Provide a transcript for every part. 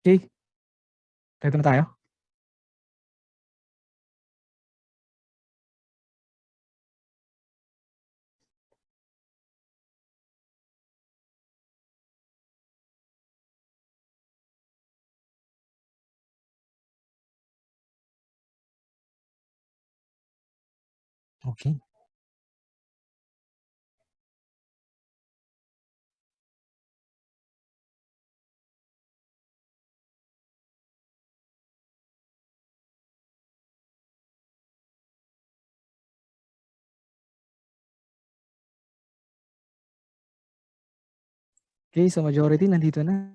Okay, ready na tayo? Okay. Okay, so majority nandito na.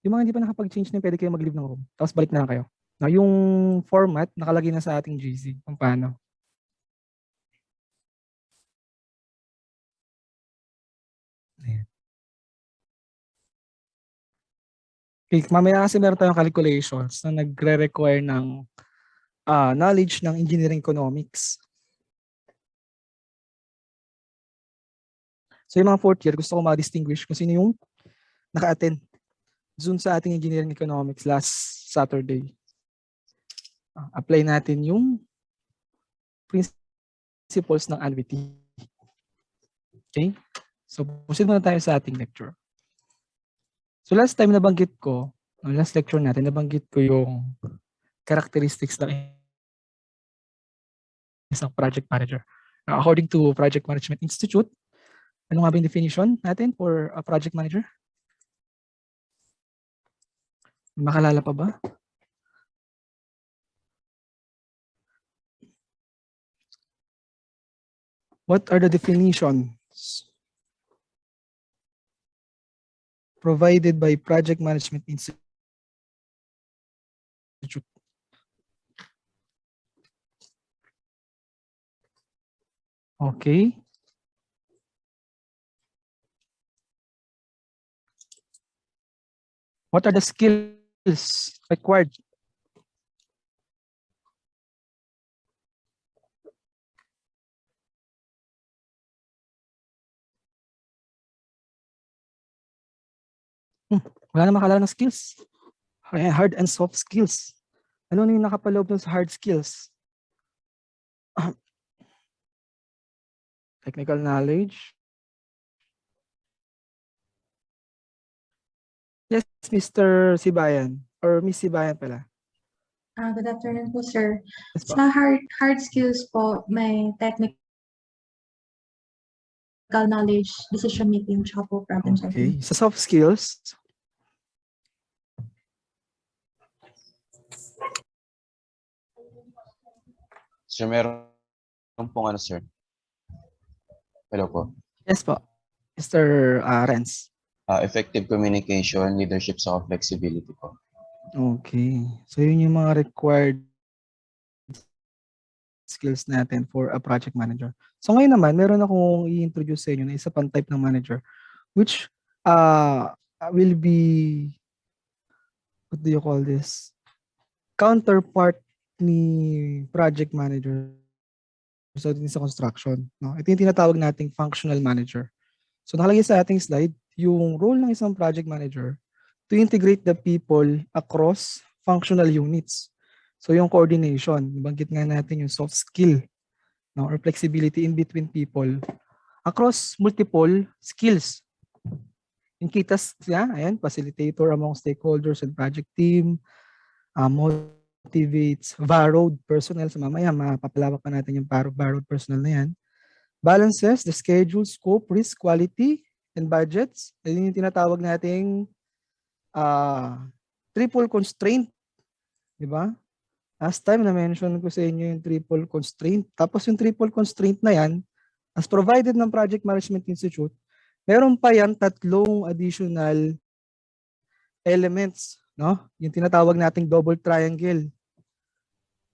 Yung mga hindi pa nakapag-change na pwede kayo mag-leave ng room. Tapos balik na lang kayo. Now, yung format nakalagay na sa ating GC kung paano. Ayan. Okay, mamaya kasi meron tayong calculations na nagre-require ng knowledge ng engineering economics. So yung mga fourth year, gusto ko ma-distinguish kung sino yung naka-attend dun sa ating engineering economics last Saturday. Apply natin yung principles ng annuity. Okay? So proceed muna tayo sa ating lecture. So last time nabanggit ko, last lecture natin, nabanggit ko yung characteristics ng isang project manager. According to Project Management Institute, ano nga ba yung definition natin for a project manager? Makalala pa ba? What are the definitions provided by Project Management Institute? Okay. What are the skills required? Wala na makalala ng skills. Hard and soft skills. Ano yung nakapaloob dun sa hard skills? Technical knowledge. Yes, Mr. Sibayan. Or Miss Sibayan pala. Good afternoon po, sir. Yes, po. Sa hard skills po, may technical knowledge, decision making, tsaka po problem solving. Okay. Sa soft skills, Sir, meron pong ano, sir. Hello po. yes po. Mr. Renz. Effective communication, leadership, sa flexibility po. Okay. So yun yung mga required skills natin for a project manager. So ngayon naman, meron akong i-introduce sa inyo na isa pang type ng manager which will be, what do you call this? Counterpart ni project manager sa construction. No? Ito yung tinatawag nating functional manager. So nakalagay sa ating slide, yung role ng isang project manager to integrate the people across functional units. So yung coordination, banggit nga natin yung soft skill, no, or flexibility in between people across multiple skills. Yung KITAS niya, ayan, facilitator among stakeholders and project team, motivates borrowed personnel. So mamaya mapapalawak pa natin yung borrowed personnel na yan. Balances the schedule, scope, risk, quality, and budgets. Ayun yung tinatawag nating triple constraint. Diba? Last time na-mention ko sa inyo yung triple constraint. Tapos yung triple constraint na yan, as provided ng Project Management Institute, meron pa yan tatlong additional elements. No? Yung tinatawag nating double triangle.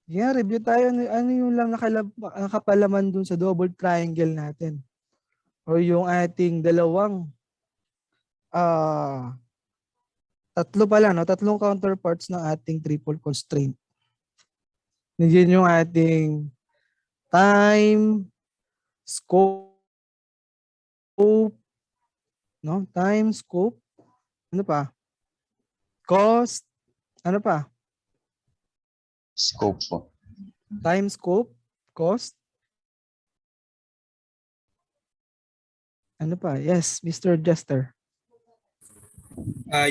Yeah, review tayo. Ano yung lang nakapalaman dun sa double triangle natin? O yung ating dalawang tatlo pala, no? Tatlong counterparts ng ating triple constraint. Yun yung ating time, scope, no? Time, scope, Ano pa? Cost. Ano pa? Scope po. Time, scope, cost. Ano pa? Yes, Mr. Jester.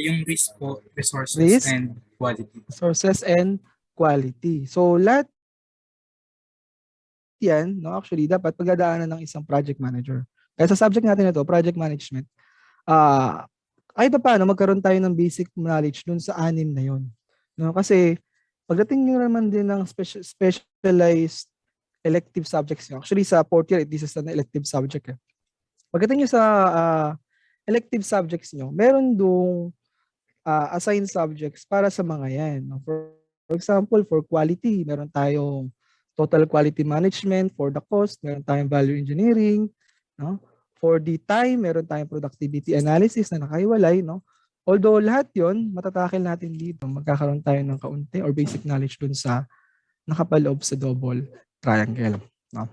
Yung risk po, resources Risk, and quality. sources, and quality. So, lahat yan, no, actually, dapat pagdadaanan ng isang project manager. Kaya sa subject natin na to, project management, kahit pa paano, magkaroon tayo ng basic knowledge dun sa anim na yun. No? Kasi, pagdating nyo naman din ng specialized elective subjects nyo, actually sa fourth year, this is an elective subject. Pagdating nyo sa elective subjects nyo, meron dong assigned subjects para sa mga yan. No? For example, for quality, meron tayong total quality management. For the cost, meron tayong value engineering. No? For the time, meron tayong productivity analysis na nakahiwalay. No? Although lahat yon matatakil natin dito, magkakaroon tayo ng kaunti or basic knowledge dun sa nakapaloob sa double triangle. No?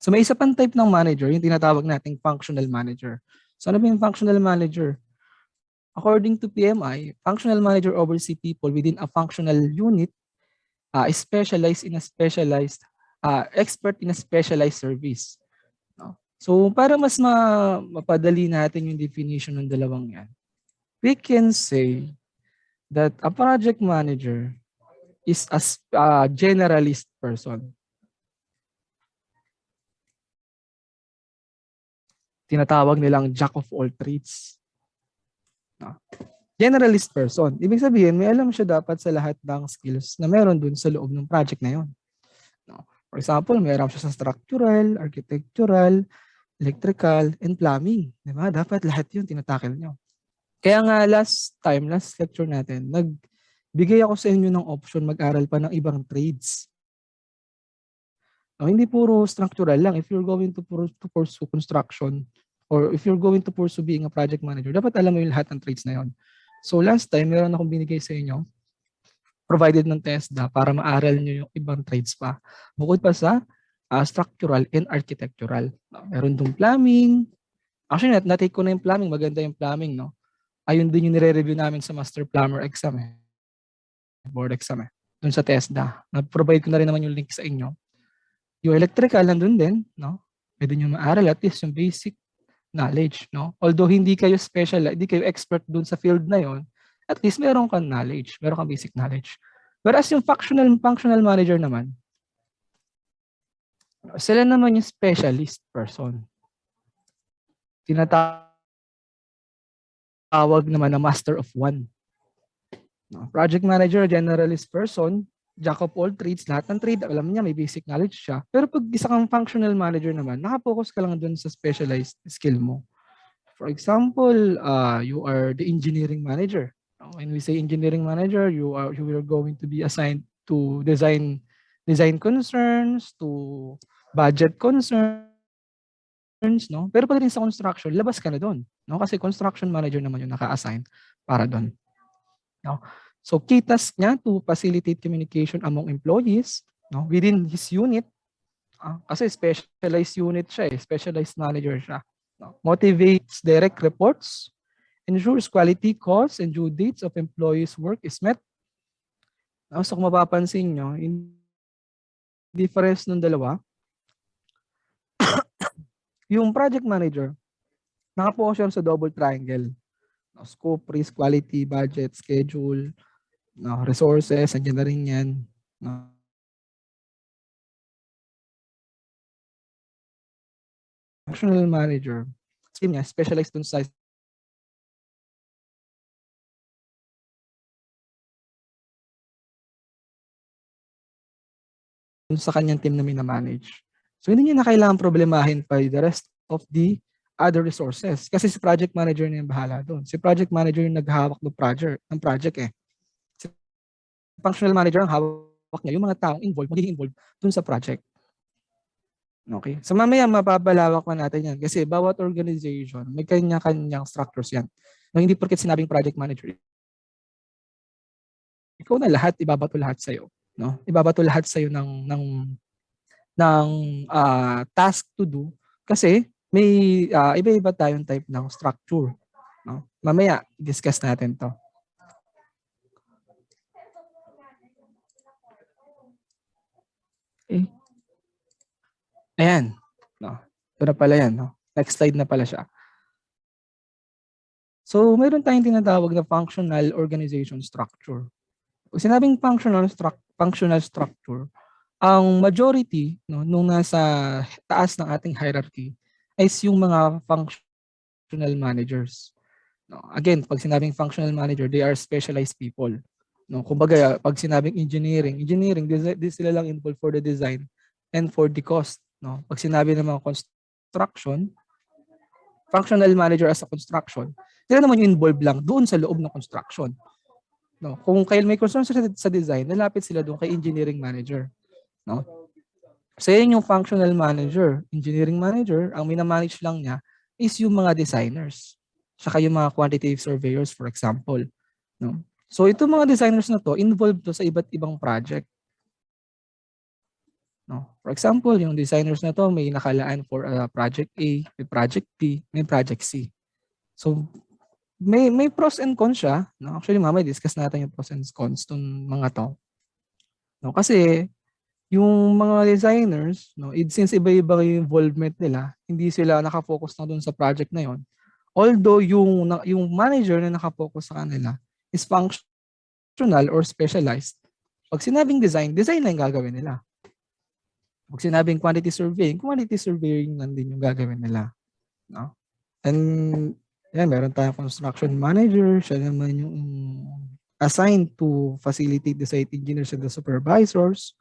So may isa pang type ng manager, yung tinatawag nating functional manager. So ano ba yung functional manager? According to PMI, functional manager oversee people within a functional unit, specialized in a specialized, expert in a specialized service. No? So para mas mapadali natin yung definition ng dalawang yan, we can say that a project manager is a generalist person. Tinatawag nilang jack of all trades. No? Generalist person. Ibig sabihin, may alam siya dapat sa lahat ng skills na meron dun sa loob ng project na yun. No? For example, meron siya sa structural, architectural, electrical, and plumbing. Diba? Dapat lahat yun tinatakil nyo. Kaya nga last lecture natin, nagbigay ako sa inyo ng option mag-aral pa ng ibang trades. No, hindi puro structural lang. If you're going to pursue construction or if you're going to pursue being a project manager, dapat alam mo yung lahat ng trades na yun. So last time, meron akong binigay sa inyo, provided ng TESDA para maaral nyo yung ibang trades pa. Bukod pa sa structural and architectural. No, meron dong plumbing. Actually, natake ko na yung plumbing. Maganda yung plumbing, no? Ayun din yung nire-review namin sa master plumber exam board exam dun sa TESDA. Nag-provide ko na rin naman yung link sa inyo. Yung electrical nandun din, no? Pwede nyo maaral at least yung basic knowledge, no? Although hindi kayo hindi kayo expert dun sa field na yon, at least meron kang knowledge, meron kang basic knowledge. Whereas yung functional manager naman, sila naman yung specialist person. Tinatawag naman na master of one. No? Project manager, generalist person, jack of all trades, lahat ng trade, alam niya, may basic knowledge siya. Pero pag isa kang functional manager naman, nakapokus ka lang dun sa specialized skill mo. For example, you are the engineering manager. When we say engineering manager, you are going to be assigned to design concerns, to budget concerns, no? Pero pagdating sa construction, labas ka na doon, no? Kasi construction manager naman yung naka-assign para doon. No? So key task niya to facilitate communication among employees, no, within his unit. Kasi specialized unit siya, specialized manager siya. No? Motivates direct reports, ensures quality, costs, and due dates of employees' work is met. No? So kung mapapansin nyo, in difference ng dalawa, yung project manager, nakapokus siya sa double triangle. No? Scope, risk, quality, budget, schedule, no, resources, andyan na rin yan. No. Functional manager, team niya, specialized dun sa kanyang team na minamanage. So hindi niya na kailangan problemahin pa the rest of the other resources. Kasi si project manager na yung bahala doon. Si project manager yung naghahawak ng project eh. Si functional manager ang hawak niya yung mga taong magiging involved dun sa project. Okay? So mamaya mapapalawak pa natin yan kasi bawat organization may kanya-kanyang structures yan. No, hindi porket sinabing project manager, ikaw na lahat, ibabato lahat sa'yo. No? Ibabato lahat sa'yo ng task to do kasi may iba-iba tayong type ng structure. no? Mamaya discuss natin 'to. Okay. Ayan, no. Ito na pala 'yan, no. Next slide na pala siya. So, mayroon tayong tinatawag na functional organization structure. Pag sinabing functional structure, ang majority, no, nung nasa taas ng ating hierarchy is yung mga functional managers. No, again, pag sinabing functional manager, they are specialized people. No, kumbaga, pag sinabing engineering, di sila lang involved for the design and for the cost. No, pag sinabi ng mga construction, functional manager as a construction, sila naman yung involved lang doon sa loob ng construction. No, kung kailan may concern sa design, nalapit sila doon kay engineering manager. No? So yun yung functional manager. Engineering manager, ang minamanage lang niya is yung mga designers. Saka yung mga quantitative surveyors, for example. No? So itong mga designers na to, involved to sa iba't ibang project. No? For example, yung designers na to may nakalaan for project A, may project B, may project C. So may pros and cons siya. No? Actually, mamaya discuss natin yung pros and cons tong mga to. No? Kasi yung mga designers, no, since iba-iba yung involvement nila, hindi sila nakafocus na doon sa project na yon. Although yung manager na nakafocus sa kanila is functional or specialized. Pag sinabing design lang yung gagawin nila. Pag sinabing quantity surveying lang din yung gagawin nila. No? And yan, meron tayong construction manager, siya naman yung assigned to facilitate the site engineers and the supervisors.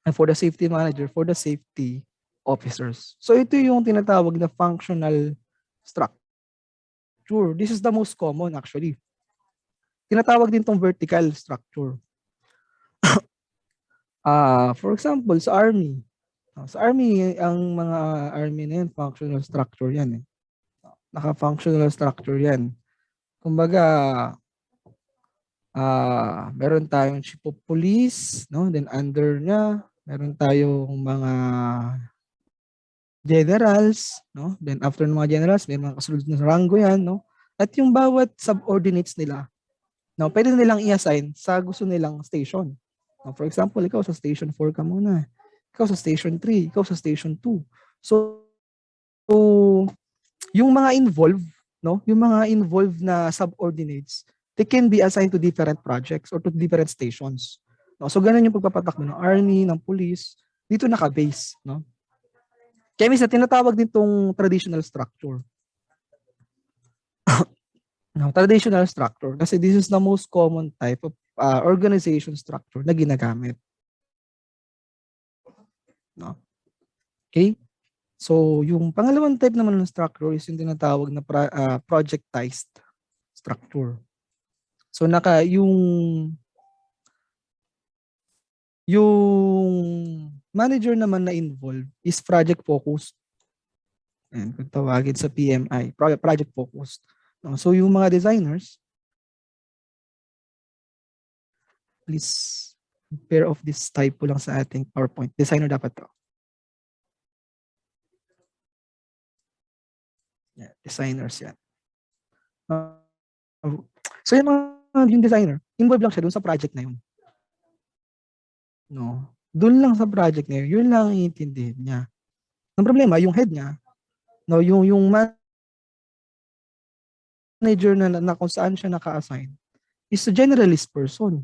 And for the safety manager, for the safety officers. So ito yung tinatawag na functional structure. This is the most common actually. Tinatawag din tong vertical structure. For example, sa army. Sa army, ang mga army na yan, functional structure yan. Naka-functional structure yan. Kumbaga, meron tayong chief of police, no? Then under niya, meron tayong mga generals, no? Then after ng mga generals, may mga kasunod na rango yan, no? At yung bawat subordinates nila, no, pwede nilang i-assign sa gusto nilang station. No, for example, ikaw sa station 4 ka muna. Ikaw sa station 3, ikaw sa station 2. So yung mga involved, no? Yung mga involved na subordinates, they can be assigned to different projects or to different stations. No? So ganun yung pagpapatakbo ng army, ng police, dito naka-base, no? Kaya minsan tinatawag din tong traditional structure. No, traditional structure kasi this is the most common type of organization structure na ginagamit. No? Okay? So, yung pangalawang type naman ng structure is yung tinatawag na projectized structure. So, yung manager naman na involved is project focused. And kung tawagin sa PMI, project focused. No? So, yung mga designers, please pair of this typo lang sa ating PowerPoint. Designer dapat to. Yeah, designers yan. So yung designer, involved lang siya dun sa project na yun. No. Dun lang sa project na yun lang ang iintindihin niya. Ang problema, yung head niya, no, yung manager na kung saan siya naka-assign is a generalist person.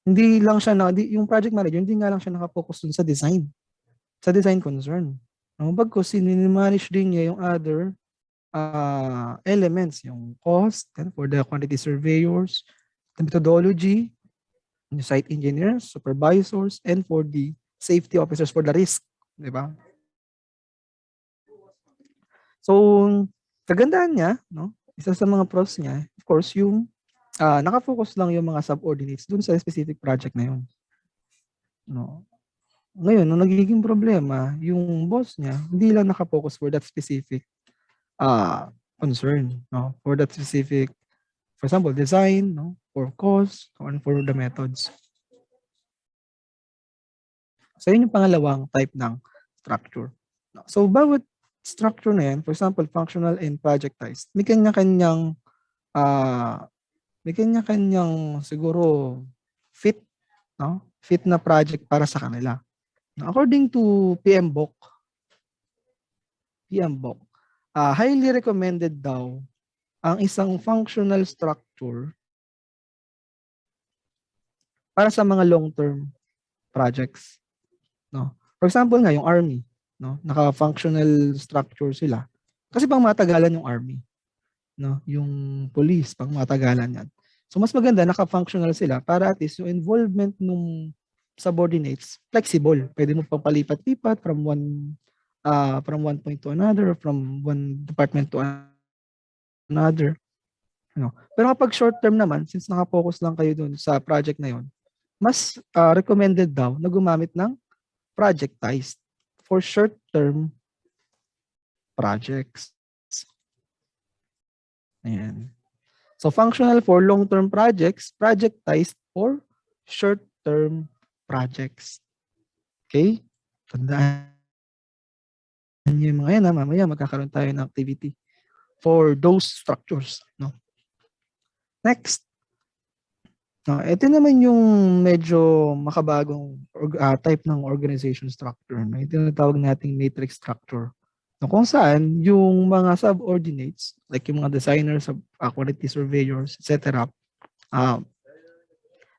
Hindi lang siya yung project manager, hindi nga lang siya naka-focus dun sa design concern. No, bagkus manage din niya yung other elements, yung cost, and for the quantity surveyors, the methodology, yung site engineers, supervisors, and for the safety officers for the risk, di ba? So, kagandahan niya, no? Isa sa mga pros niya, of course, yung nakafocus lang yung mga subordinates dun sa specific project na yun. No? Ngayon, nung nagiging problema, yung boss niya, hindi lang nakafocus for that specific concern, no? For that specific, for example, design, no? For cost, and for the methods. So, yun yung pangalawang type ng structure. So, bawat structure na yan, for example, functional and projectized, may kanya-kanyang siguro fit, no? Fit na project para sa kanila. According to PMBOK, highly recommended daw ang isang functional structure para sa mga long-term projects, no? For example nga yung army, no? Naka-functional structure sila. Kasi pang matagalan yung army, no? Yung police pang matagalan yan. So mas maganda naka-functional sila para at least yung involvement nung subordinates flexible. Pwede mo pang palipat-lipat from one point to another, from one department to another. No. Pero kapag short term naman, since naka-focus lang kayo dun sa project na yon, mas recommended daw na gumamit ng projectized for short-term projects. Ayan. So functional for long-term projects, projectized for short-term projects. Okay? Tandaan niyo yung mga yan, mamaya magkakaroon tayo ng activity for those structures. No? Next. No, ito naman yung medyo makabagong type ng organization structure. No? Ito yung tawag nating matrix structure. No, kung saan yung mga subordinates, like yung mga designers, quality surveyors, etc.,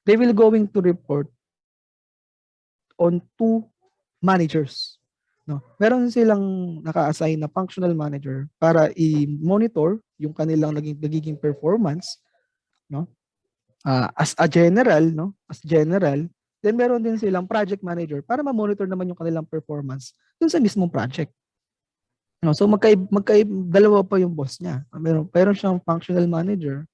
they will going to report on 2 managers. No? Meron silang naka-assign na functional manager para i-monitor yung kanilang nagiging performance, no? As a general, no? As general, then meron din silang project manager para ma-monitor naman yung kanilang performance dun sa mismong project. No, so dalawa pa yung boss niya. Meron siyang functional manager.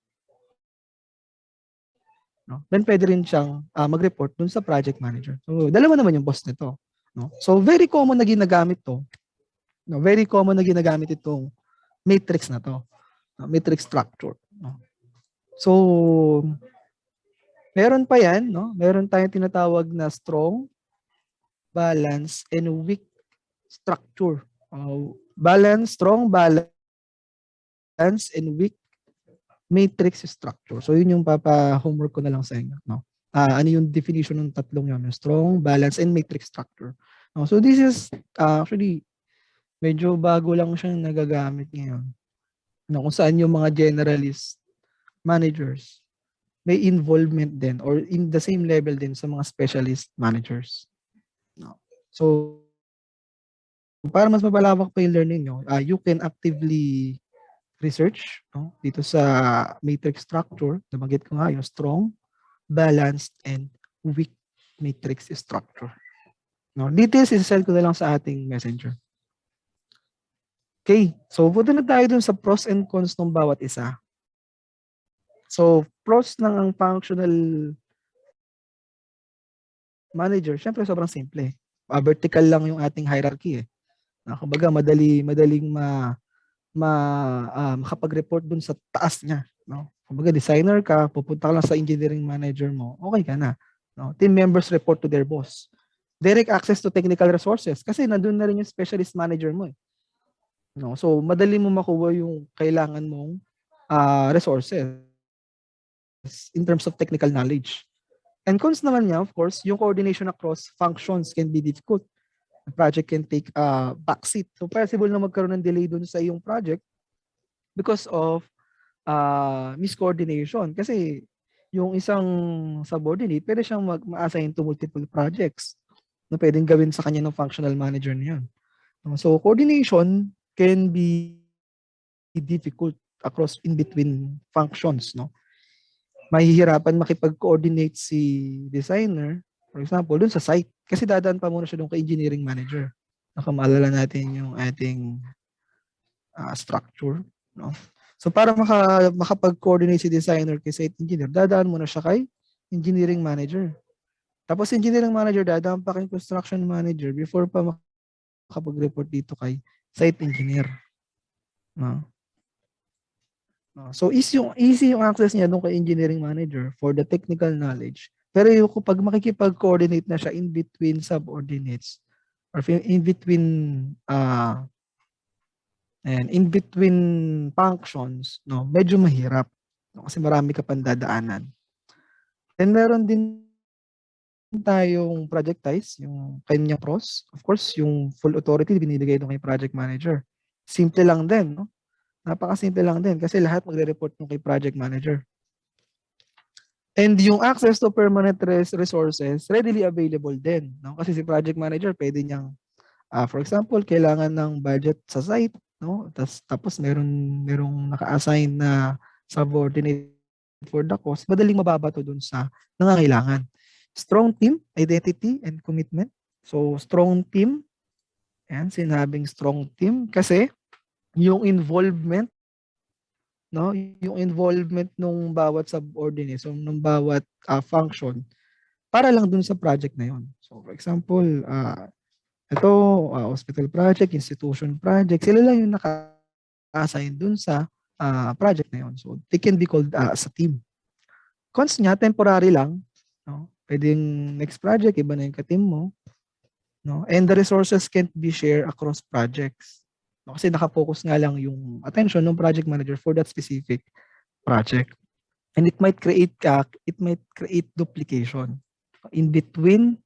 No? Then pwede rin siyang mag-report dun sa project manager. So dalawa naman yung boss nito. No? So very common na ginagamit to. No? Very common na ginagamit itong matrix na to. No? Matrix structure. No? So meron pa yan, no? Meron tayong tinatawag na strong, balance, and weak structure. Strong balance, and weak matrix structure. So yun yung homework ko na lang sa inyo. No? Ano yung definition ng tatlong yun? Strong, balance, and matrix structure. No? So this is actually medyo bago lang siyang nagagamit ngayon. No? Kung saan yung mga generalist managers may involvement din or in the same level din sa mga specialist managers. No? So para mas mapalawak pa yung learning nyo, you can actively research, no, dito sa matrix structure. Nabanggit ko nga yung strong, balanced, and weak matrix structure. No, details isasend ko na lang sa ating messenger. Okay, so punta na tayo dun sa pros and cons ng bawat isa. So pros ng ang functional manager, syempre sobrang simple. Vertical lang yung ating hierarchy eh. Kumbaga madaling makapag-report dun sa taas niya, no? Kumbaga designer ka, pupunta ka lang sa engineering manager mo, okay ka na, no? Team members report to their boss. Direct access to technical resources kasi nandun na rin yung specialist manager mo eh. No? So madali mo makuha yung kailangan mong resources in terms of technical knowledge. And cons naman niya, of course, yung coordination across functions can be difficult. The project can take a backseat. So possible na magkaroon ng delay dun sa iyong project because of miscoordination. Kasi yung isang subordinate, pwede siyang ma-assign to multiple projects na pwedeng gawin sa kanya ng functional manager niya. So coordination can be difficult across in between functions. No? Mahihirapan makipag-coordinate si designer, for example, dun sa site. Kasi dadaan pa muna siya dun kay engineering manager. Nakamaalala natin yung ating structure. No? So para makapag-coordinate si designer kay site engineer, dadaan muna siya kay engineering manager. Tapos engineering manager, dadaan pa kay construction manager before pa makapag-report dito kay site engineer. No? So easy yung access niya doon kay engineering manager for the technical knowledge. Pero yung kapag makikipag-coordinate na siya in between subordinates or in between And in between functions, no, medyo mahirap. No, kasi marami ka pang dadaanan. And meron din tayong projectize, yung kanyang pros. Of course, yung full authority binibigay doon kay project manager. Simple lang din, no? Napakasimple lang din kasi lahat magre-report nung kay project manager. And yung access to permanent resources, readily available din, no? Kasi si project manager pwede niyang, for example, kailangan ng budget sa site, no? Tapos merong naka-assign na subordinate for the cost, madaling mababato dun sa nangangailangan. Strong team, identity, and commitment. So, strong team, yan, sinabing strong team kasi yung involvement, no, yung involvement nung bawat subordinate, so nung bawat function, para lang dun sa project na yun. So, for example, ito, hospital project, institution project, sila lang yung naka-assign dun sa project na yun. So, they can be called as a team. Cons niya, temporary lang, no? Pwedeng next project, iba na yung ka-team mo, no? And the resources can't be shared across projects. No? Kasi nakapokus nga lang yung attention ng project manager for that specific project. And it might create duplication in between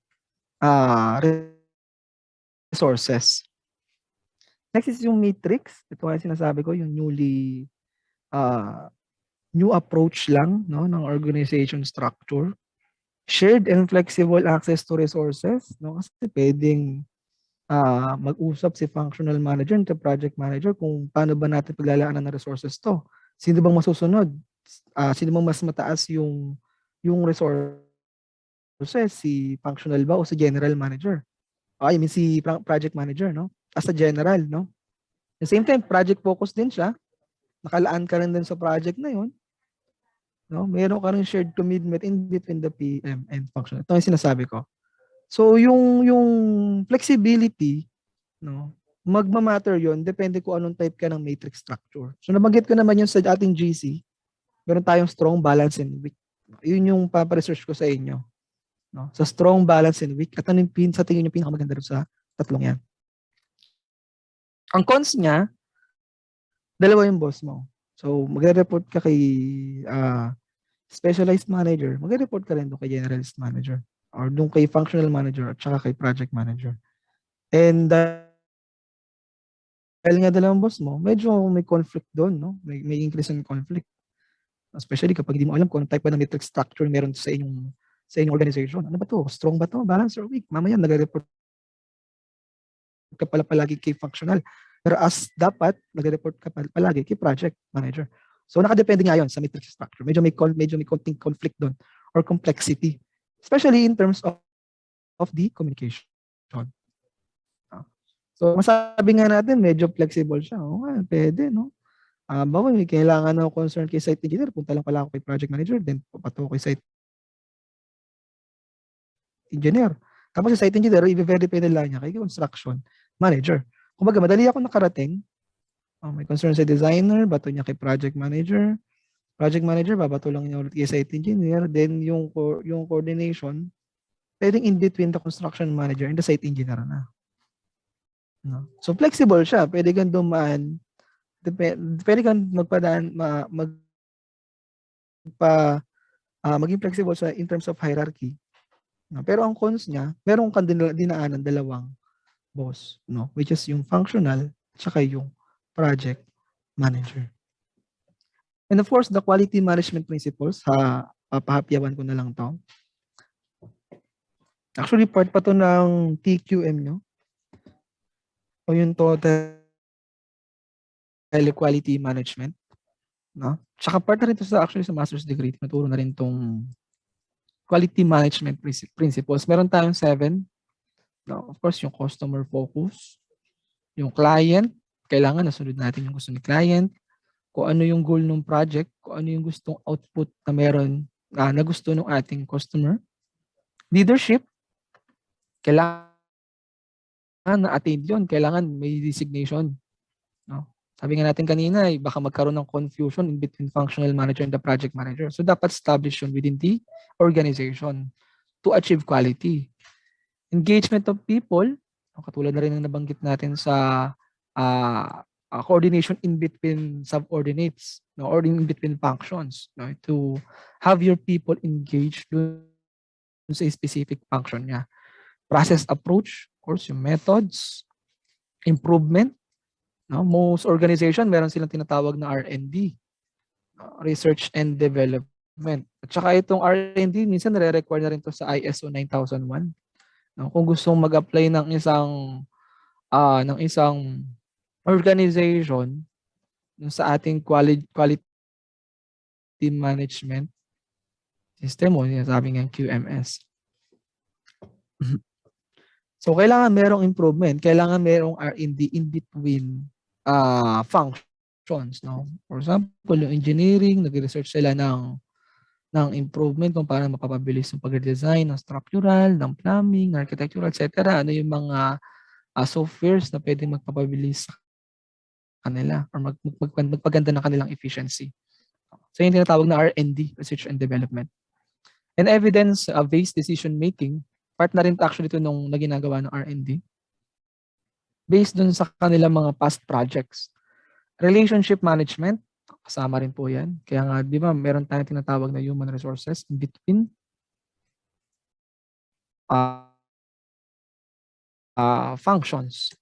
resources. Next is yung matrix. Ito nga yung sinasabi ko, yung new approach lang, no, ng organization structure. Shared and flexible access to resources, no, kasi pwedeng mag-usap si functional manager at project manager kung paano ba natin paglalaanan ng resources to. Sino bang masusunod? Sino bang mas mataas yung resources? Si functional ba o si general manager? I mean si project manager, no? As a general, no? At the same time, project focus din siya. Nakalaan ka rin din sa project na yun. No? Meron ka rin shared commitment in between the PM and functional. Ito yung sinasabi ko. So yung flexibility, no, magma-matter yon depende kung anong type ka ng matrix structure. So nabanggit ko naman yun sa ating GC. Meron tayong strong, balance, and weak. Yun yung paparesearch ko sa inyo. No? Sa strong, balance, and weak. At ano yung sa tingin yung pinakamaganda rin sa tatlong yan. Ang cons niya, dalawa yung boss mo. So magre-report ka kay specialized manager. Magre-report ka rin doon kay generalist manager. Or doon kay functional manager at saka kay project manager. And dahil nga dalawang boss mo, medyo may conflict doon, no? May increase in conflict. Especially kapag hindi mo alam kung anong type ba ng matrix structure meron sa inyong organization. Ano ba to? Strong ba to? Balance or weak? Mamaya nagre-report ka pala palagi kay functional. Pero as dapat, nagre-report ka palagi kay project manager. So nakadepende nga yun sa matrix structure. Medyo may konting conflict doon or complexity. Especially in terms of the communication. So masabi nga natin, medyo flexible siya. O nga, pwede, no? Bawa may kailangan ng concern kay site engineer, punta lang pala ako kay project manager, then papato kay site engineer. Tapos sa site engineer, i-verify nila niya kay construction manager. Kumbaga, madali ako nakarating. May concern sa designer, bato niya kay project manager. Project manager, babato lang niya ulit kay site engineer. Then yung coordination, pwedeng in between the construction manager and the site engineer na. No? So flexible siya. Pwede kang dumaan, pwede kang maging flexible sa in terms of hierarchy. No? Pero ang cons niya, meron kang dinaanan dalawang boss, no? Which is yung functional tsaka yung project manager. And of course, the quality management principles, papahapyawan ko na lang to. Actually, part pa to ng TQM nyo. O yung total quality management. No? Tsaka part na rin to sa master's degree. Naturo na rin tong quality management principles. Meron tayong 7. No? Of course, yung customer focus. Yung client, kailangan nasunod natin yung gusto ni client. Kung ano yung goal ng project, kung ano yung gustong output na meron na gusto ng ating customer. Leadership, kailangan na-attain yun. Kailangan may designation. No? Sabi nga natin kanina, baka magkaroon ng confusion in between functional manager and the project manager. So dapat establish yun within the organization to achieve quality. Engagement of people, katulad na rin ng nabanggit natin sa coordination in between subordinates, no, or in between functions, no, to have your people engaged dun sa specific function niya. Process approach, of course, yung methods, improvement, no? Most organization meron silang tinatawag na R&D, research and development. At saka itong R&D minsan nare-require na rin to sa ISO 9001. No? Kung gustong mag-apply ng isang organization sa ating quality management system o sinasabi ng QMS. So kailangan merong improvement, kailangan merong R&D in between functions, no? For example, yung engineering, nag-research sila ng improvement kung paano mapapabilis yung pag-design ng structural, ng plumbing, architectural, etc. Ano yung mga softwares na pwede magpapabilis sa kanila or magpaganda ng kanilang efficiency. So yung tinatawag na R&D, Research and Development. And evidence-based decision making, part na rin actually ito nung ginagawa ng R&D, based dun sa kanilang mga past projects. Relationship management, kasama rin po yan. Kaya nga, di ba, meron tayong tinatawag na human resources in between functions.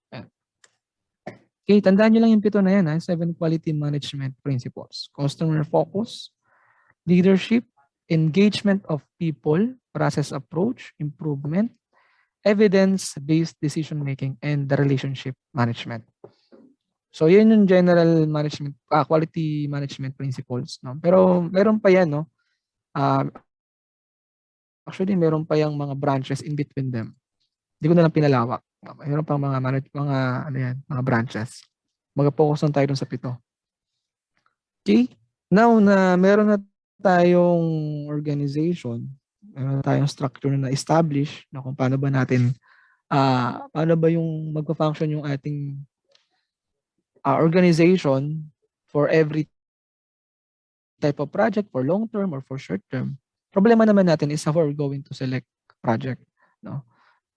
Okay, tandaan nyo lang yung 7 na yan, 7 quality management principles. Customer focus, leadership, engagement of people, process approach, improvement, evidence-based decision-making, and the relationship management. So, yun yung general management, quality management principles. No? Pero meron pa yan, no? Actually, meron pa yung mga branches in between them. Hindi ko na lang pinalawak. Meron pang mga branches. Mag-focus lang tayo dun sa 7. Okay? Now na meron na tayong organization, meron na tayong structure na na-establish na kung paano ba natin, paano ba yung magpa-function yung ating organization for every type of project, for long term or for short term. Problema naman natin is how we're going to select project. No?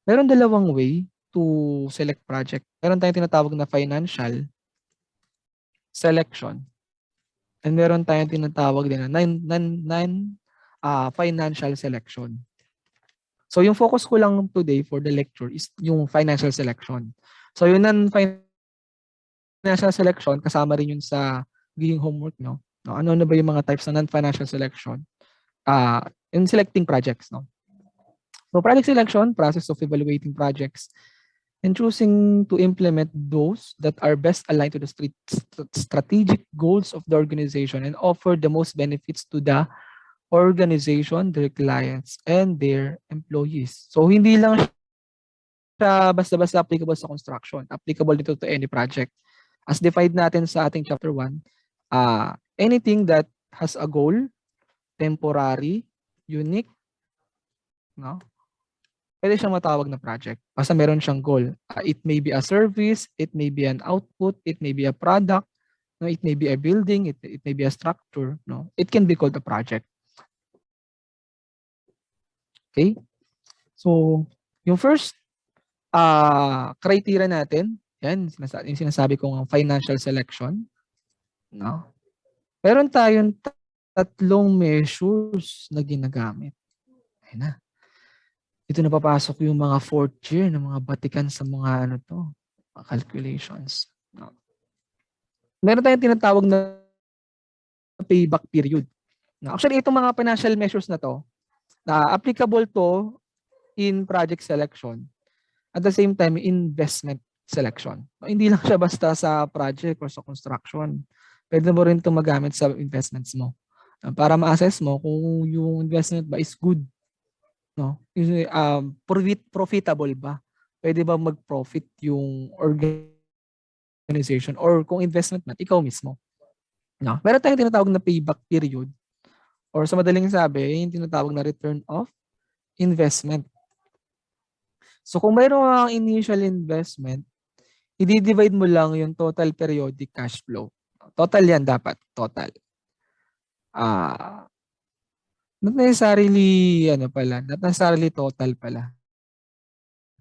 Meron dalawang way to select project. Meron tayong tinatawag na financial selection. And meron tayong tinatawag din na non-financial selection. So yung focus ko lang today for the lecture is yung financial selection. So yung non-financial selection, kasama rin yun sa giving homework, no? Ano na ba yung mga types ng non-financial selection? In selecting projects, no? So project selection, process of evaluating projects and choosing to implement those that are best aligned to the strategic goals of the organization and offer the most benefits to the organization, their clients, and their employees. So hindi lang siya basta-basta applicable sa construction. Applicable dito to any project. As defined natin sa ating chapter 1, anything that has a goal, temporary, unique, no? Pwede siyang matawag na project. Basta meron siyang goal. It may be a service, it may be an output, it may be a product, no? It may be a building, it may be a structure. No? It can be called a project. Okay? So, yung first criteria natin, yan, yung sinasabi kong financial selection. No? Meron tayong 3 measures na ginagamit. Ayun na. Dito na papasok yung mga 4th year ng mga batikan sa mga calculations. No. Meron tayong tinatawag na payback period. No. Actually, itong mga financial measures na to, applicable to in project selection. At the same time, investment selection. No, hindi lang siya basta sa project or sa construction. Pwede mo rin itong magamit sa investments mo. Para ma-assess mo kung yung investment ba is good. No? Profitable ba? Pwede ba mag-profit yung organization or kung investment man, ikaw mismo? No? Meron tayong tinatawag na payback period or sa madaling sabi, yung tinatawag na return of investment. So kung mayroon kang initial investment, i-divide mo lang yung total periodic cash flow. Total yan dapat, total. Not necessarily, not necessarily total pala.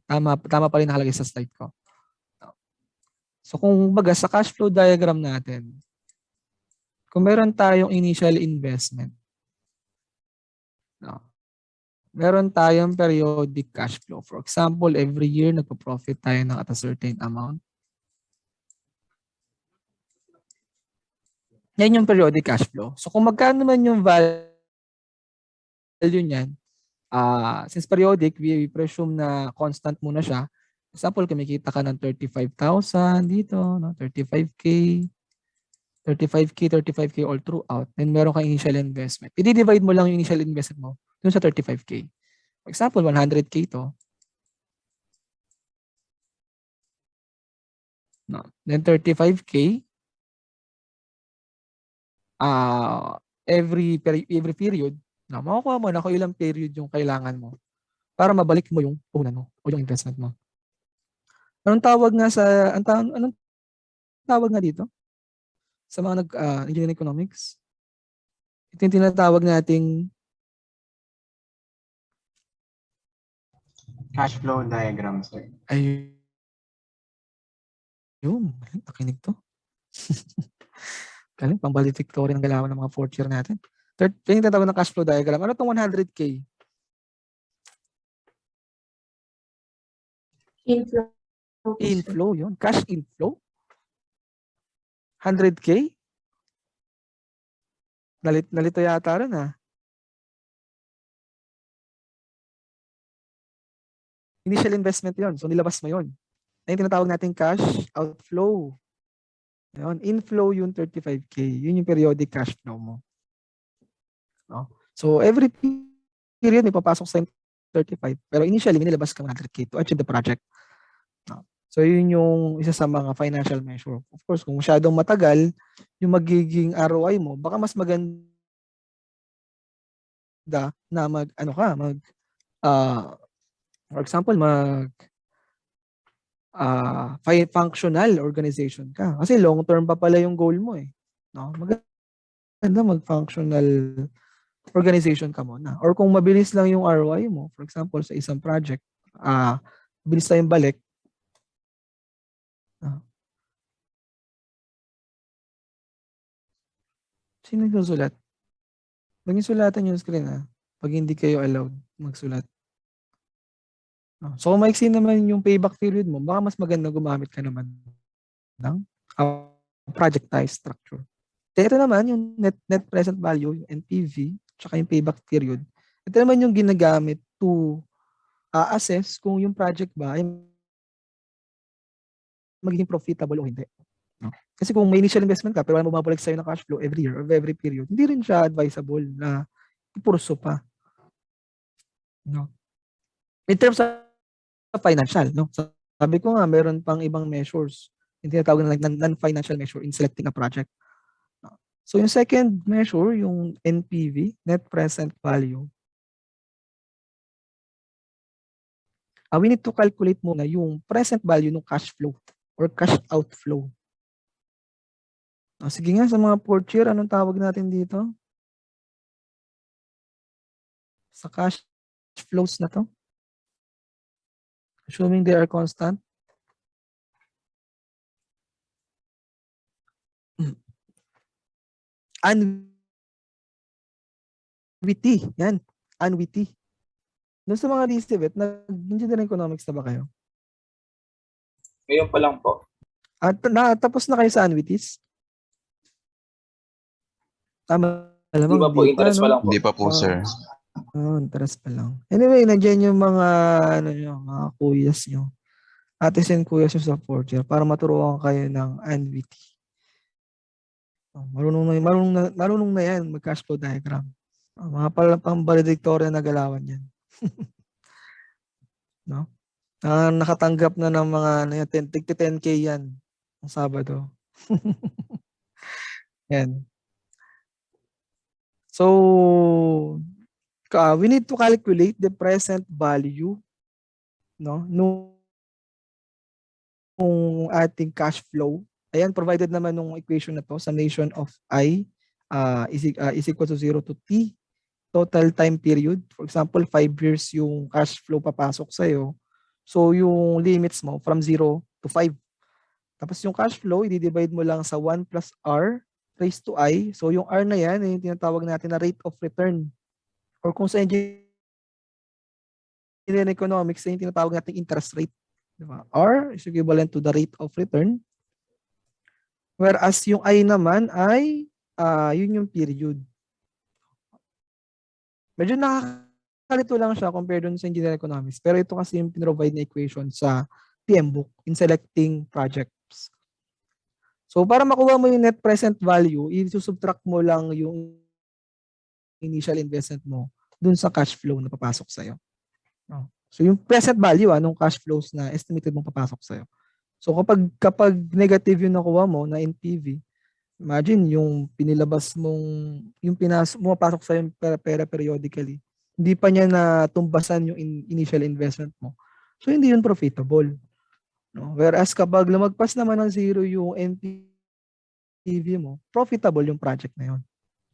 Tama pa rin nakalagay sa slide ko. So kung baga sa cash flow diagram natin, kung meron tayong initial investment, no, meron tayong periodic cash flow. For example, every year nagpo-profit tayo ng at a certain amount. Yan yung periodic cash flow. So kung magkano naman yung value niyan, since periodic, we presume na constant muna siya. Example, kumikita ka ng 35,000 dito, no? 35K all throughout. Then meron kang initial investment. I-divide mo lang yung initial investment mo dun sa 35K. For example, 100K to. No. Then 35K, every period, no, makukuha mo na kung ilang period yung kailangan mo para mabalik mo yung puhunan mo o yung investment mo. Anong tawag nga sa anong tawag nga dito? Sa mga engineering economics? Ito yung tinatawag nating Cash flow diagram, sir. ay yun, nakinig to. Galing, pang valedictorian ng galawan ng mga fourth year natin. Yung tinatawag ng cash flow diagram. Ano itong 100K? Inflow. Inflow yun. Cash inflow? 100K? Nalito yata rin Initial investment yon. So nilabas mo yon. Na yung tinatawag natin cash outflow. Yun. Inflow yung 35K. Yun yung periodic cash flow mo. No? So every period may papasok sa 35. Pero initially, nilabas ka 100K to achieve the project. No? So yun yung isa sa mga financial measure. Of course, kung masyadong matagal, yung magiging ROI mo, baka mas maganda na for example, functional organization ka. Kasi long term pa pala yung goal mo eh. No? Maganda mag-functional organization ka muna. Or kung mabilis lang yung ROI mo, for example, sa isang project, mabilis lang yung balik. Sino nagsusulat? Maging sulatan yung screen pag hindi kayo allowed magsulat. So kung maiksi naman yung payback period mo, baka mas maganda gumamit ka naman ng projectized structure. Ito naman yung net present value, yung NPV, tsaka yung payback period. Ito naman yung ginagamit to assess kung yung project ba ay magiging profitable o hindi. No? Kasi kung may initial investment ka pero wala bumabalik sa'yo ng cash flow every year or every period, hindi rin siya advisable na ipurso pa. No? In terms of financial, no? Sabi ko nga, meron pang ibang measures. Yung tinatawag na non-financial measure in selecting a project. No? So yung second measure, yung NPV, net present value. We need to calculate muna yung present value ng cash flow or cash outflow. Sige nga, sa mga fourth year, anong tawag natin dito? Sa cash flows na to? Assuming they are constant. Annuity. Yan. Annuity. Doon sa mga receive nag-engineering economics na ba kayo? Ngayon pa lang po. At tapos na kayo sa annuities? Tama. Hindi pa po, interest pa lang po. Hindi pa po, sir. Interest pa lang. Anyway, nandiyan yung mga mga kuyas nyo. Ates and kuyas nyo sa fourth year para maturuan kayo ng annuity. Marunong na yan mag-cash flow diagram. Mga pang valedictorian na galawan yan. No? Nakatanggap na ng mga 10K yan ang Sabado. Yan. So, we need to calculate the present value nung ating cash flow. Ayan, provided naman nung equation na to, summation of I is equal to 0 to T. Total time period. For example, 5 years yung cash flow papasok sa'yo. So, yung limits mo from 0 to 5. Tapos yung cash flow, i-divide mo lang sa 1 plus R raised to I. So yung R na yan, yung tinatawag natin na rate of return. Or kung sa engineering economics, yung tinatawag natin interest rate. Diba? R is equivalent to the rate of return. Whereas yung I naman ay yun yung period. Medyo nakakalito lang siya compared dun sa engineering economics. Pero ito kasi yung pinrovide na equation sa PM book in selecting projects. So para makuha mo yung net present value, i-subtract mo lang yung initial investment mo dun sa cash flow na papasok sa'yo. So yung present value nung cash flows na estimated mong papasok sa'yo. So kapag negative yung nakuha mo na NPV, imagine yung pinilabas mong, yung pumapasok sa yung pera periodically, hindi pa niya natumbasan yung initial investment mo. So hindi yun profitable. No? Whereas kapag lumagpas naman ng zero yung NPV mo, profitable yung project na yun.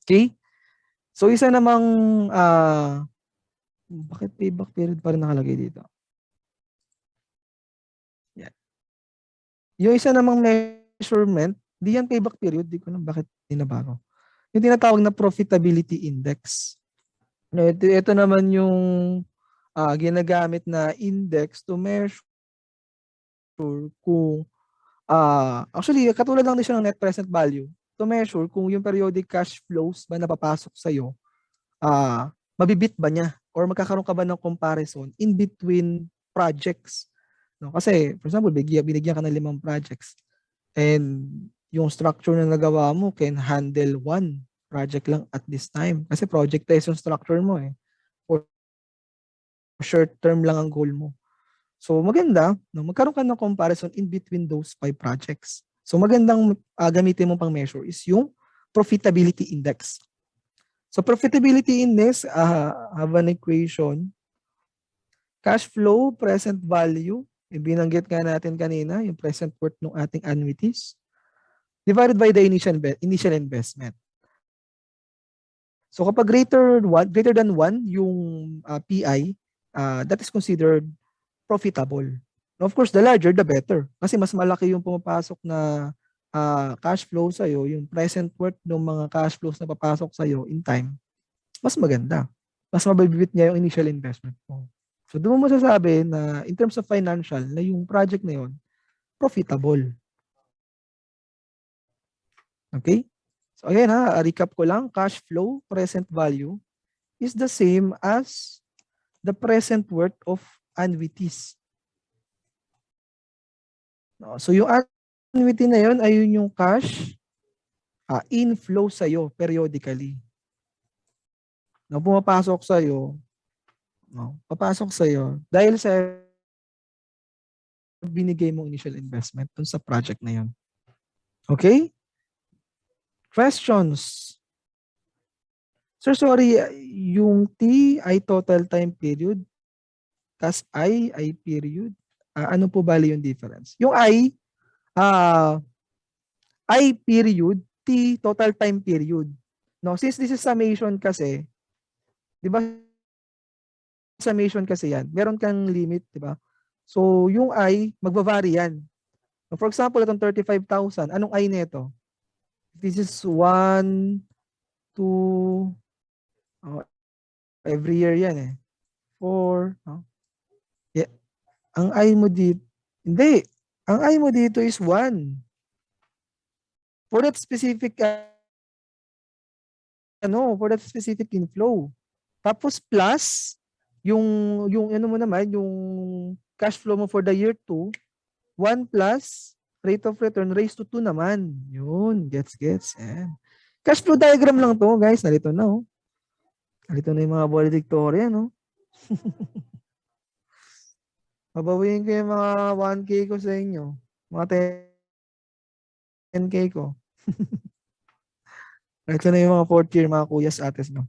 Okay? So isa namang, bakit payback period pa rin nakalagay dito? Yan. Yung isa namang measurement, di yan payback period, di ko alam bakit dinabago. Yung tinatawag na profitability index. Ito naman yung ginagamit na index to measure kung actually katulad lang din siya ng net present value to measure kung yung periodic cash flows ba napapasok sa iyo mabibit ba niya or magkakaroon ka ba ng comparison in between projects, no? Kasi for example binigyan ka ng 5 projects and yung structure na nagawa mo can handle 1 project lang at this time kasi project-based yung structure mo or short term lang ang goal mo. So maganda, no, magkaroon ka ng comparison in between those 5 projects. So magandang gamitin mo pang measure is yung profitability index. So profitability index have an equation, cash flow, present value, binanggit nga natin kanina, yung present worth ng ating annuities, divided by the initial investment. So kapag greater than 1 yung PI, that is considered profitable. Of course, the larger, the better. Kasi mas malaki yung pumapasok na cash flow sa'yo, yung present worth ng mga cash flows na papasok sa'yo in time, mas maganda. Mas mabibit niya yung initial investment mo. So doon mo masasabi na in terms of financial, na yung project na yun, profitable. Okay? So again recap ko lang, cash flow, present value is the same as the present worth of annuities. So yung annuity na yun ay yung cash inflow sa'yo periodically. No, pumapasok sa'yo, papasok sa'yo dahil sa binigay mong initial investment dun sa project na yun. Okay? Questions? Sir, sorry, yung T ay total time period, tas I ay period. Ano po bali yung difference? Yung I period, T total time period. No, since this is summation kasi, 'di ba? Summation kasi 'yan. Meron kang limit, 'di ba? So, yung I magva-vary 'yan. So, for example, itong 35,000, anong I nito? This is 1 2 every year 'yan 4, Yeah. Ang I mo dito, hindi. Ang I mo dito is 1. For that specific for that specific inflow. Tapos plus yung ano mo naman, yung cash flow mo for the year 2, 1 plus rate of return raised to 2 naman. Yun, gets. Ayan. Cash flow diagram lang to, guys. Narito na, Narito na yung mga valedictorian, Babawiin ko yung mga 1K ko sa inyo. Mga 10K ko. Ito na yung mga 4th year, mga kuyas ates, no?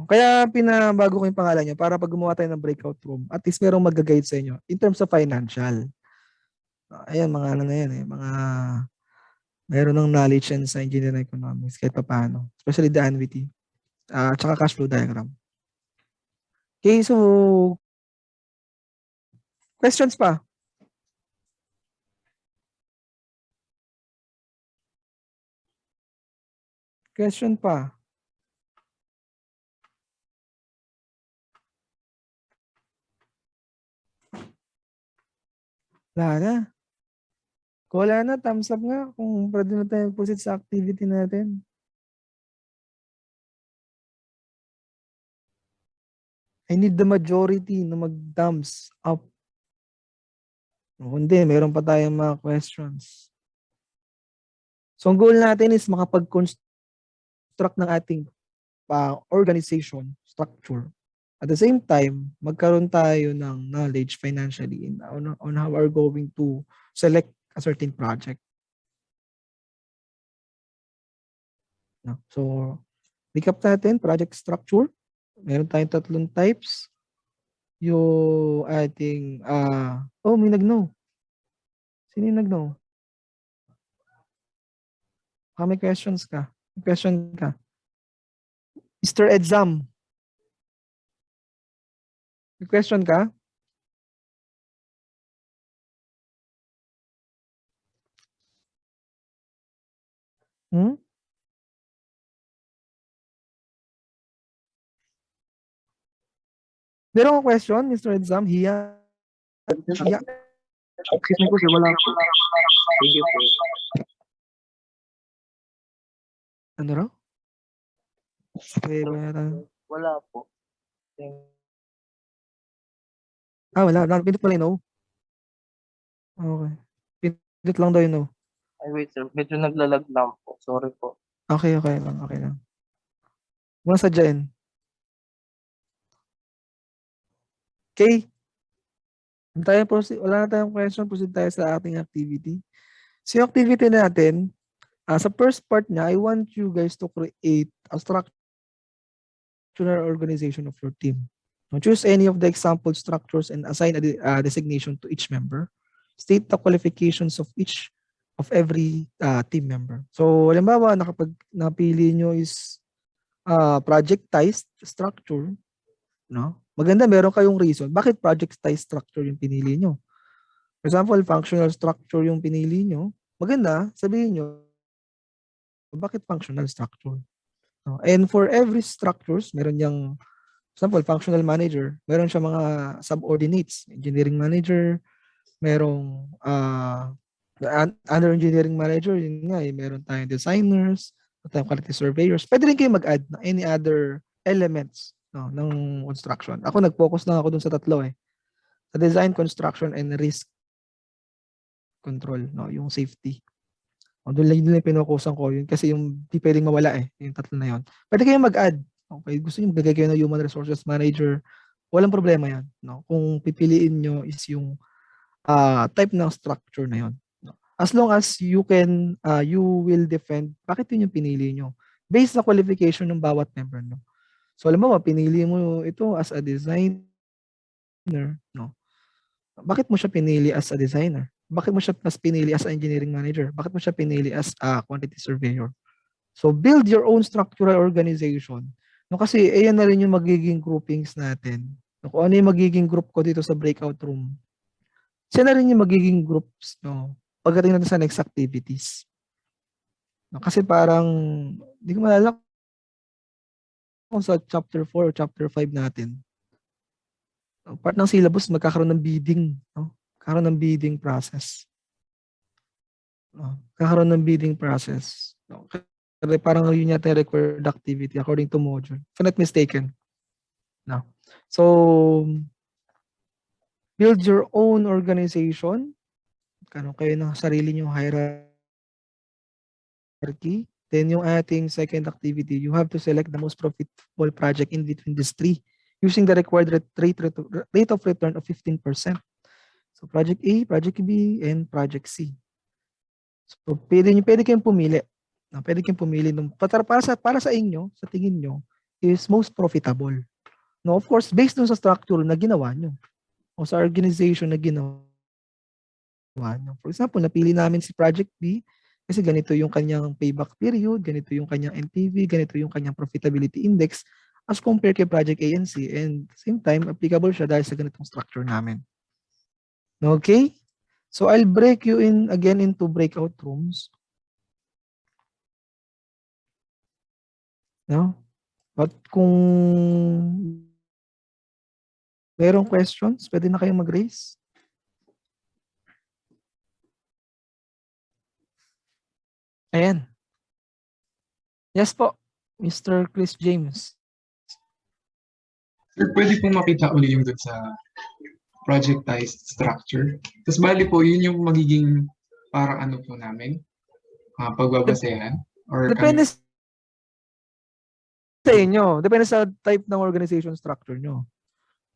Kaya pinabago ko yung pangalan niya para pag gumawa tayo ng breakout room, at least merong mag-guide sa inyo in terms of financial. Ayan, mga ano na yan mga meron ng knowledge yan sa engineering economics kahit pa paano. Especially the annuity. Tsaka cash flow diagram. Okay, so questions pa? Question pa. Wala na. Kung wala na, thumbs up nga kung pwede na tayo proceed sa activity natin. I need the majority na mag-thumbs up. Kung hindi, meron pa tayong mga questions. So, ang goal natin is makapag-construct ng ating organization structure. At the same time, magkaroon tayo ng knowledge financially on how we're going to select a certain project. No? So, recap natin, project structure. Meron tayong tatlong types. Yung ating, may nag-no. Sino yung nag-no? May questions ka? May question ka? Mr. Exam. May question ka? Hmm? Meron kang question, Mr. Exam? Hiya. Hiya. Excuse me po, sir. Wala po. Thank you po. Ano raw? Okay, Wala po. wala. Pindot pala yung no. Okay. Pindot lang daw yung no. Ay, wait, sir. Medyo naglalag lang po. Sorry po. Okay lang. Okay lang. Huwag sadyain. Okay. Wala na tayong question. Proceed tayo sa ating activity. So, yung activity natin, sa first part niya, I want you guys to create a structural organization of your team. Now, choose any of the example structures and assign a designation to each member. State the qualifications of every team member. So, halimbawa, nakapag napili nyo is projectized structure, no? Maganda, meron kayong reason. Bakit projectized structure yung pinili nyo? For example, functional structure yung pinili nyo. Maganda, sabihin nyo, bakit functional structure? No? And for every structures, meron yung, for example, functional manager, meron siya mga subordinates. Engineering manager, merong under engineering manager, yun nga meron tayong designers, meron tayong quality surveyors. Pwede rin kayo mag-add na any other elements ng construction. Ako nag-focus lang ako dun sa tatlo sa design, construction, and risk control, yung safety. Doon lang pinukusan ko yun kasi yung di pwedeng mawala yung tatlo na yun. Pwede kayong mag-add. Okay, gusto niyo magbigay kayo ng human resources manager, walang problema yan. Kung pipiliin nyo is yung type ng structure na yun. As long as you will defend bakit yun yung pinili nyo based sa qualification ng bawat member nyo. So alam mo, pinili mo ito as a designer, no? Bakit mo siya pinili as a designer? Bakit mo siya pinili as an engineering manager? Bakit mo siya pinili as a quantity surveyor? So build your own structural organization. No, kasi ayan na rin yung magiging groupings natin. No, kung ano yung magiging group ko dito sa breakout room, siya na rin yung magiging groups pagdating natin sa next activities. No, kasi parang hindi ko maalala kung sa chapter 4 o chapter 5 natin. Part ng syllabus magkakaroon ng bidding, kakaroon ng bidding process. Kakaroon ng bidding process. Kasi parang yun yata required activity according to module. If I'm not mistaken. No. So, build your own organization. Kayo ng sarili nyo hierarchy. Then yung ating second activity, you have to select the most profitable project in between these three using the required rate of return of 15%. So project A, project B, and project C. So pwede kayong pumili. Pwede kayong pumili para sa inyo, sa tingin nyo, is most profitable. No, of course, based dun sa structure na ginawa nyo o sa organization na ginawa nyo. For example, napili namin si project B kasi ganito yung kanyang payback period, ganito yung kanyang NPV, ganito yung kanyang profitability index as compared kay project A and C, and same time, applicable siya dahil sa ganitong structure namin. Okay? So I'll break you in again into breakout rooms. No? But kung merong questions, pwede na kayong mag-raise. Ayan. Yes po, Mr. Chris James. Sir, pwede pong makita uli yung dun sa projectized structure. Tapos bali po, yun yung magiging parang ano po namin, pagbabasehan? Or Depende kami, sa inyo. Depende sa type ng organization structure nyo.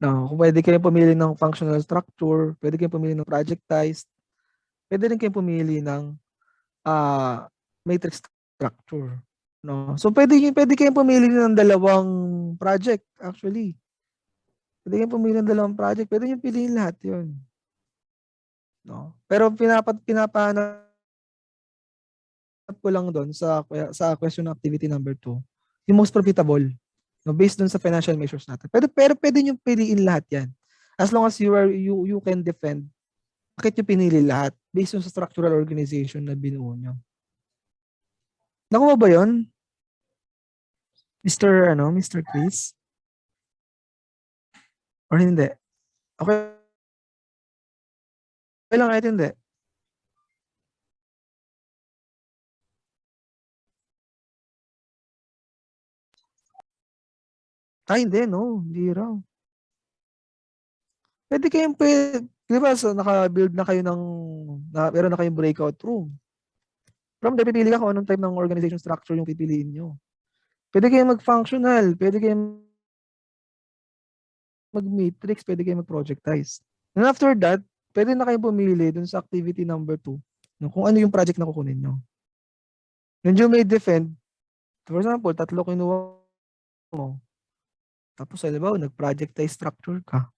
No, kung pwede kayong pumili ng functional structure, pwede kayong pumili ng projectized, pwede rin kayong pumili ng matrix structure. No? So pwede kayong pumili ng dalawang project actually. Pwede kayong pumili ng dalawang project, pwede nyo piliin lahat 'yon. No? Pero pinapahanap ko lang doon sa question activity number 2, yung most profitable, no, based doon sa financial measures natin. Pero pwede nyo piliin lahat 'yan. As long as you can defend bakit nyo pinili lahat based on sa structural organization na binuo nyo. Nakuha ba 'yon? Mr. Chris? Or hindi? Okay. Okay lang kahit hindi. Hindi, no. Hindi raw. Di ba, so naka-build na kayo meron na kayong breakout room. From there, pipili ka kung anong type ng organization structure yung pipiliin nyo. Pwede kayong mag-functional, pwede kayong mag-matrix, pwede kayong mag-projectize. And after that, pwede na kayong pumili dun sa activity number 2, no, kung ano yung project na kukunin nyo. Then you may defend, for example, 3 kinuha mo. Tapos, halimbawa, nag-projectize structure ka.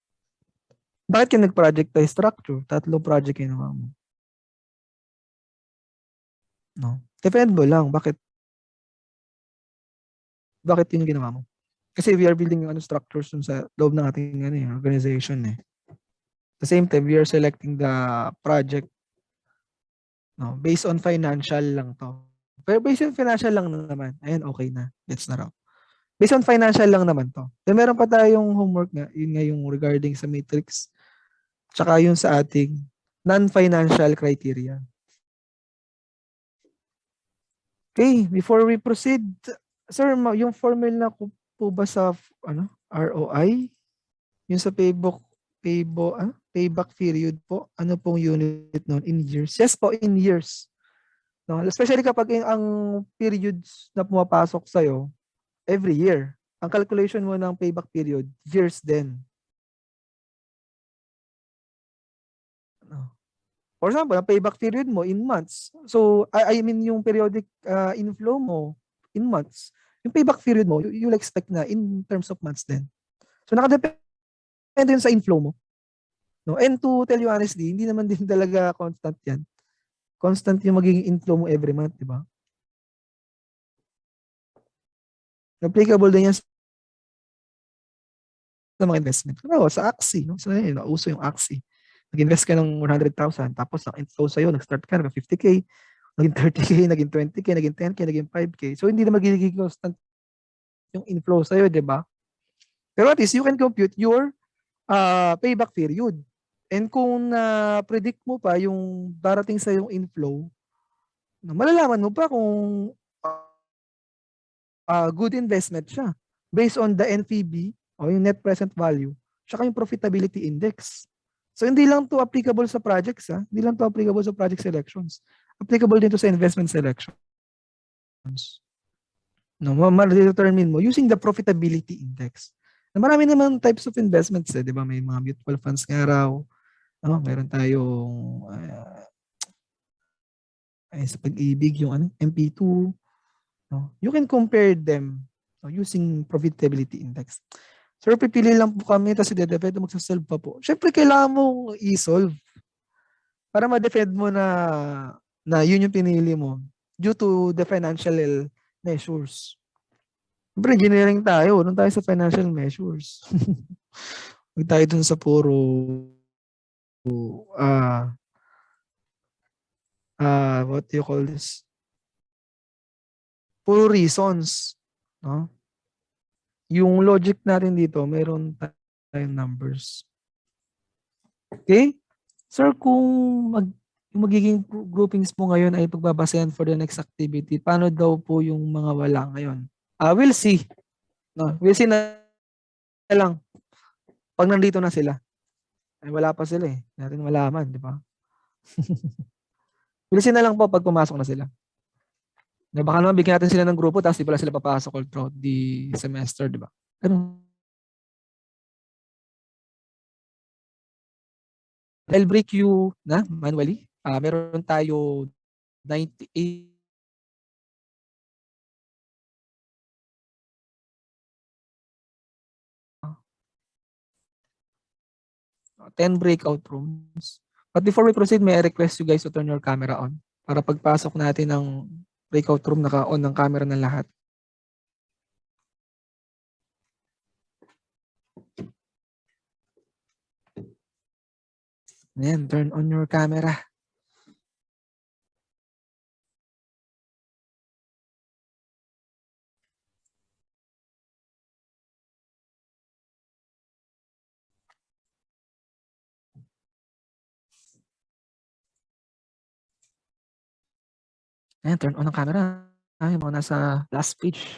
Bakit ka nag-projectize structure? 3 project kinuha mo. No? Defend mo lang. Bakit yun yung ginawa mo? Kasi we are building structures dun sa loob ng ating organization. At the same time, we are selecting the project, no, based on financial lang to. Pero based on financial lang naman. Ayan, okay na. Gets na raw. Based on financial lang naman to. Then meron pa tayong homework nga. Yun nga yung regarding sa matrix. Tsaka yung sa ating non-financial criteria. Okay, before we proceed, sir, yung formula ko po ba sa ROI? Yung sa payback period po, ano pong unit noon in years? Yes po, in years. No, especially kapag ang periods na pumapasok sa'yo, every year. Ang calculation mo ng payback period, years din. No. For example, ang payback period mo in months. So, I mean yung periodic inflow mo in months. Yung payback period mo, you'll expect na in terms of months din. So, nakadepende yun sa inflow mo. No? And to tell you honestly, hindi naman din talaga constant yan. Constant yung magiging inflow mo every month, di ba? Applicable din yan sa mga investment. Pero sa AXI, no? So, nauso yung AXI. Nag-invest ka ng 100,000, tapos ang inflow sa'yo, nag-start ka ng 50K, naging 30K, naging 20K, naging 10K, naging 5K. So, hindi na magiging constant yung inflow sa'yo, di ba? Pero at least, you can compute your payback period. And kung predict mo pa yung darating sa yung inflow, malalaman mo pa kung good investment siya based on the NPV o yung net present value tsaka yung profitability index. So hindi lang to applicable sa projects, hindi lang to applicable sa project selections. Applicable din to sa investment selections. No, ma-determine mo using the profitability index. Marami naman types of investments, di ba? May mga mutual funds nga raw. Meron tayong sa pag-ibig yung MP2. No? You can compare them using profitability index. Sir, pipili lang po kami tapos i-defend magsasolve pa po. Siyempre, kailangan mong i-solve para ma-defend mo na yun yung pinili mo due to the financial measures. Siyempre, engineering tayo. Doon tayo sa financial measures. Huwag tayo dun sa puro what do you call this? Puro reasons. No? Yung logic natin dito, meron tayong numbers. Okay? Sir, kung yung magiging groupings mo ngayon ay pagbabasehan for the next activity, paano daw po yung mga wala ngayon? We'll see. No, we'll see na lang. Pag nandito na sila. Ay, wala pa sila eh. Natin malaman, di ba? We'll see na lang po pag pumasok na sila. Baka naman bigyan natin sila ng grupo tapos di pala sila papasok all throughout the semester, di ba? Ganun. I'll break you na manually. Meron tayo 98 10 breakout rooms. But before we proceed, may I request you guys to turn your camera on para pagpasok natin ng breakout room, naka-on ng camera ng lahat. Ayan, turn on your camera. Ayan, turn on ang camera. Yung mga nasa last page.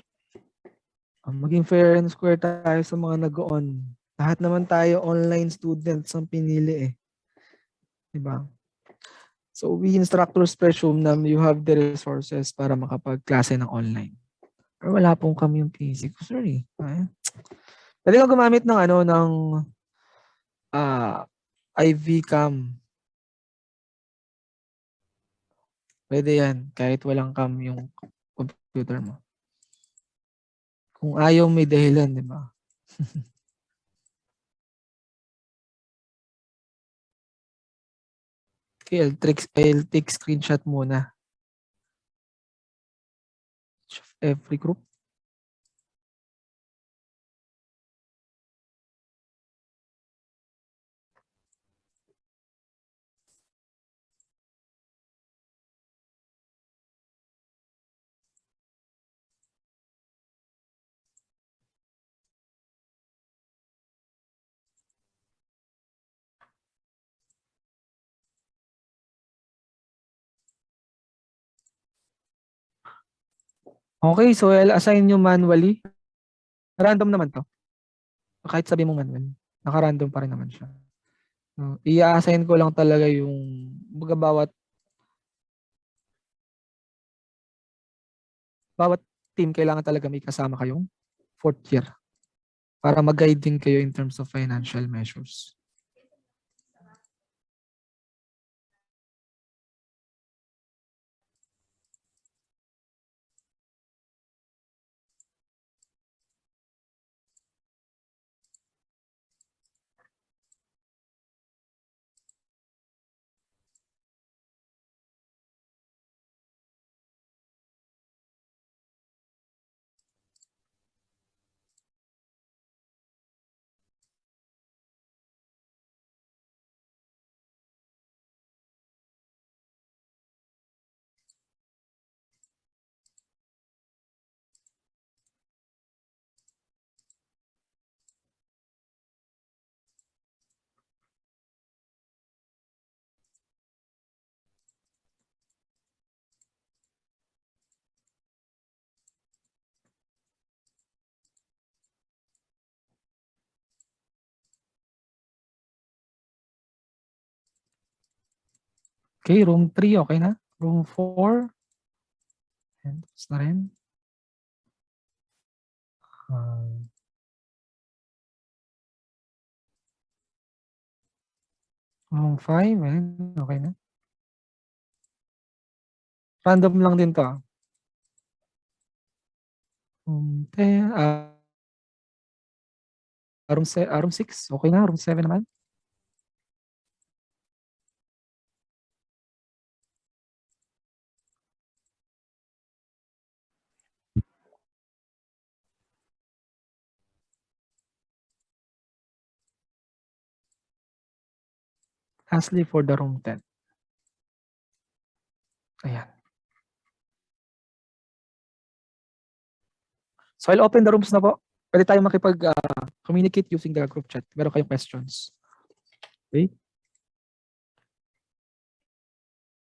Maging fair and square tayo sa mga nag-on. Lahat naman tayo online students ang pinili eh. Diba? So we instructors presume na you have the resources para makapag-klase ng online. Pero wala pong kami yung PC ko, sorry. Pwede ka gumamit ng ng IV cam. Pwede yan kahit walang cam yung computer mo. Kung ayaw may dahilan, di ba? Okay, I'll take screenshot muna. Every group. Okay, so I'll assign you manually. Random naman to. Kahit sabi mo manual, naka-random pa rin naman siya. No, i-assign ko lang talaga yung bawat team kailangan talaga may kasama kayong fourth year para mag-guide din kayo in terms of financial measures. Okay, room 3, okay na? Room 4. And tapos na rin. Room 5, okay na. Random lang din to. Room 10, room 6, okay na. Room 7 naman. Lastly for the room 10. Ayan. So I'll open the rooms na po. Pwede tayo makipag-communicate using the group chat. Meron kayong questions. Okay?